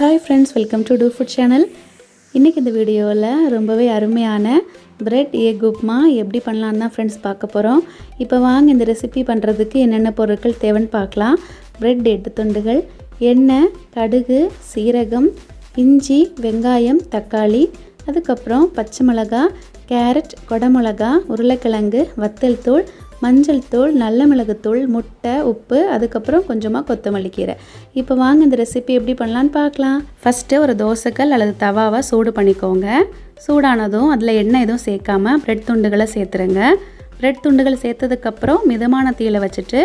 Hi friends, welcome to Do Food channel. இன்னைக்கு இந்த வீடியோல ரொம்பவே அருமையான பிரெட் எக் உப்மா எப்படி பண்ணலாம்னு தான் फ्रेंड्स பார்க்க போறோம். இப்போ வாங்க இந்த ரெசிபி பண்றதுக்கு என்னென்ன பொருட்கள் தேவைன்னு பார்க்கலாம். பிரெட் 8 துண்டுகள், எண்ணெய், கடுகு, சீரகம், இஞ்சி, வெங்காயம், தக்காளி, அதுக்கு அப்புறம் பச்சை மிளகாய், கேரட், கொடமிளகாய், உருளைக்கிழங்கு, வத்தல் தூள், மஞ்சள் தூள், நல்ல மிளகு தூள், முட்டை, உப்பு, அதுக்கு அப்புறம் கொஞ்சமா கொத்தமல்லி கீரை. இப்போ வாங்க இந்த ரெசிபி எப்படி பண்ணலாம்னு பார்க்கலாம். ஃபர்ஸ்ட் ஒரு தோசைக்கல் அல்லது தவாவை சூடு பண்ணிக்கோங்க. சூடானதும் அதில் எண்ணெய் எதுவும் சேர்க்காம பிரெட் துண்டுகளை சேர்த்துருங்க. பிரெட் துண்டுகள் சேர்த்ததுக்கு அப்புறம் மிதமான தீயில வச்சுட்டு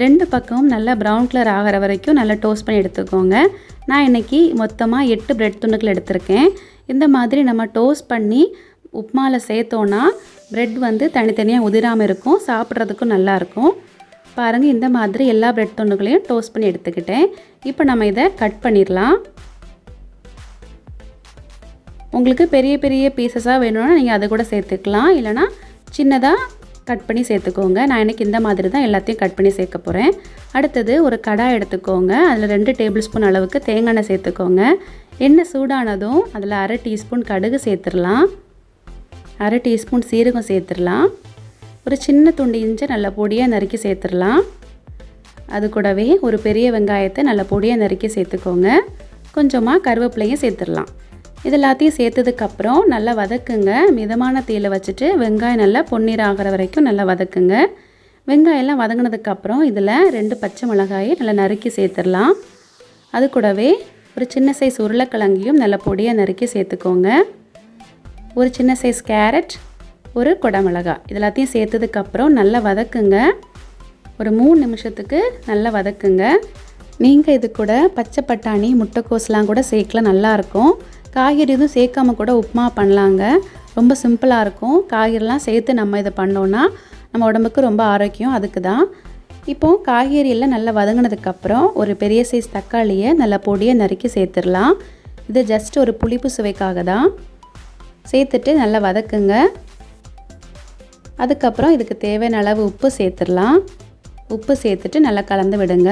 ரெண்டு பக்கமும் நல்லா ப்ரௌன் கலர் ஆகிற வரைக்கும் நல்லா டோஸ்ட் பண்ணி எடுத்துக்கோங்க. நான் இன்னைக்கு மொத்தமாக 8 பிரெட் துண்டுகள் எடுத்திருக்கேன். இந்த மாதிரி நம்ம டோஸ்ட் பண்ணி உப்மால சேர்த்தோன்னா பிரெட் வந்து தனித்தனியாக உதிராமல் இருக்கும், சாப்பிட்றதுக்கும் நல்லா இருக்கும். பாருங்கள், இந்த மாதிரி எல்லா பிரெட் துண்டுகளையும் டோஸ்ட் பண்ணி எடுத்துக்கிட்டேன். இப்போ நம்ம இதை கட் பண்ணிடலாம். உங்களுக்கு பெரிய பெரிய பீசஸாக வேணும்னா நீங்கள் அதை கூட சேர்த்துக்கலாம், இல்லைனா சின்னதாக கட் பண்ணி சேர்த்துக்கோங்க. நான் எனக்கு இந்த மாதிரி தான் எல்லாத்தையும் கட் பண்ணி சேர்க்க போகிறேன். அடுத்தது ஒரு கடாய் எடுத்துக்கோங்க. அதில் 2 டேபிள் ஸ்பூன் அளவுக்கு தேங்காய் எண்ணெய் சேர்த்துக்கோங்க. எண்ணெய் சூடானதும் அதில் 1/2 டீஸ்பூன் கடுகு சேர்த்துடலாம். 1/2 டீஸ்பூன் சீரகம் சேர்த்துடலாம். ஒரு சின்ன துண்டு இஞ்சி நல்லா பொடியாக நறுக்கி சேர்த்துடலாம். அது கூடவே ஒரு பெரிய வெங்காயத்தை நல்லா பொடியாக நறுக்கி சேர்த்துக்கோங்க. கொஞ்சமாக கருவேப்பிலையும் சேர்த்துடலாம். இது எல்லாத்தையும் சேர்த்ததுக்கப்புறம் நல்லா வதக்குங்க. மிதமான தீயில வச்சுட்டு வெங்காயம் நல்லா பொன்னிறம் ஆகிற வரைக்கும் நல்லா வதக்குங்க. வெங்காயம்லாம் வதங்கினதுக்கப்புறம் இதில் 2 பச்சை மிளகாயை நல்லா நறுக்கி சேர்த்துடலாம். அது கூடவே ஒரு சின்ன சைஸ் உருளைக்கிழங்கையும் நல்லா பொடியாக நறுக்கி சேர்த்துக்கோங்க. ஒரு சின்ன சைஸ் கேரட், ஒரு கொடமிளகாய், இதெல்லாத்தையும் சேர்த்ததுக்கப்புறம் நல்லா வதக்குங்க. ஒரு 3 நிமிஷத்துக்கு நல்லா வதக்குங்க. நீங்கள் இது கூட பச்சை பட்டாணி, முட்டைக்கோஸ்லாம் கூட சேர்க்கலாம், நல்லாயிருக்கும். காய்கறி எதுவும் சேர்க்காம கூட உப்புமா பண்ணலாங்க. ரொம்ப சிம்பிளாக இருக்கும். காய்கறிலாம் சேர்த்து நம்ம இதை பண்ணோன்னா நம்ம உடம்புக்கு ரொம்ப ஆரோக்கியம். அதுக்கு தான். இப்போது காய்கறியெல்லாம் நல்லா வதங்கினதுக்கப்புறம் ஒரு பெரிய சைஸ் தக்காளியை நல்லா பொடியாக நறுக்கி சேர்த்துடலாம். இது ஜஸ்ட் ஒரு புளிப்பு சுவைக்காக தான். சேர்த்துட்டு நல்லா வதக்குங்க. அதுக்கப்புறம் இதுக்கு தேவையான அளவு உப்பு சேர்த்துடலாம். உப்பு சேர்த்துட்டு நல்லா கலந்து விடுங்க.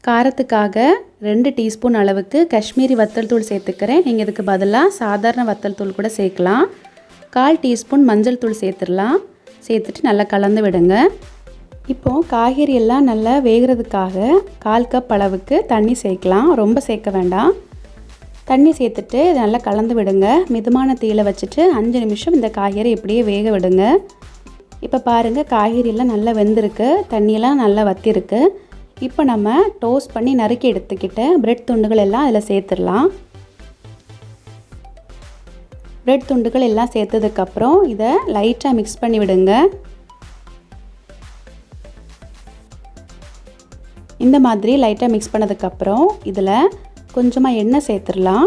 காரத்துக்காக 2 டீஸ்பூன் அளவுக்கு காஷ்மீரி வத்தல் தூள் சேர்த்துக்கிறேன். நீங்கள் இதுக்கு பதிலாக சாதாரண வத்தல் தூள் கூட சேர்க்கலாம். 1/4 டீஸ்பூன் மஞ்சள் தூள் சேர்த்துடலாம். சேர்த்துட்டு நல்லா கலந்து விடுங்க. இப்போது காய்கறி எல்லாம் நல்லா வேகிறதுக்காக 1/4 கப் அளவுக்கு தண்ணி சேர்க்கலாம். ரொம்ப சேர்க்க வேண்டாம். தண்ணி சேர்த்துட்டு நல்லா கலந்து விடுங்க. மிதமான தீயில வச்சுட்டு 5 நிமிஷம் இந்த காய்கறி இப்படியே வேக விடுங்க. இப்போ பாருங்கள், காய்கறியெல்லாம் நல்லா வெந்திருக்கு, தண்ணியெல்லாம் நல்லா வற்றிருக்கு. இப்போ நம்ம டோஸ்ட் பண்ணி நறுக்கி எடுத்துக்கிட்ட பிரெட் துண்டுகள் எல்லாம் அதில் சேர்த்துடலாம். பிரெட் துண்டுகள் எல்லாம் சேர்த்ததுக்கப்புறம் இதை லைட்டாக மிக்ஸ் பண்ணி விடுங்க. இந்த மாதிரி லைட்டாக மிக்ஸ் பண்ணதுக்கப்புறம் இதில் கொஞ்சமாக எண்ணெய் சேர்த்துடலாம்.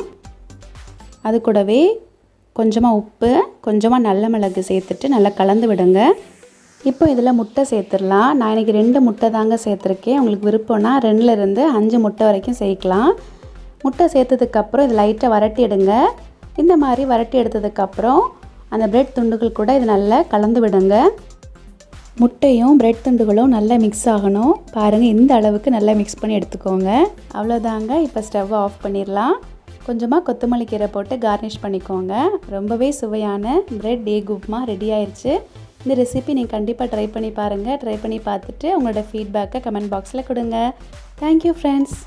அது கூடவே கொஞ்சமாக உப்பு, கொஞ்சமாக நல்ல மிளகு சேர்த்துட்டு நல்லா கலந்து விடுங்க. இப்போ இதில் முட்டை சேர்த்துடலாம். நான் இன்றைக்கி 2 முட்டை தாங்க சேர்த்துருக்கேன். உங்களுக்கு விருப்பம்னா 2லேருந்து 5 முட்டை வரைக்கும் சேர்க்கலாம். முட்டை சேர்த்ததுக்கப்புறம் இது லைட்டாக வரட்டி எடுங்க. இந்த மாதிரி வரட்டி எடுத்ததுக்கப்புறம் அந்த பிரெட் துண்டுகள் கூட இது நல்லா கலந்து விடுங்க. முட்டையும் பிரெட் துண்டுகளும் நல்லா மிக்ஸ் ஆகணும். பாருங்கள், இந்த அளவுக்கு நல்லா மிக்ஸ் பண்ணி எடுத்துக்கோங்க. அவ்வளோதாங்க. இப்போ ஸ்டவ்வை ஆஃப் பண்ணிடலாம். கொஞ்சமாக கொத்தமல்லி கீரை போட்டு கார்னிஷ் பண்ணிக்கோங்க. ரொம்பவே சுவையான பிரெட் எக் உப்மா ரெடி ஆயிடுச்சு. இந்த ரெசிபி நீங்கள் கண்டிப்பாக ட்ரை பண்ணி பாருங்கள். ட்ரை பண்ணி பார்த்துட்டு உங்களோட ஃபீட்பேக்கை கமெண்ட் பாக்ஸில் கொடுங்க. Thank you friends.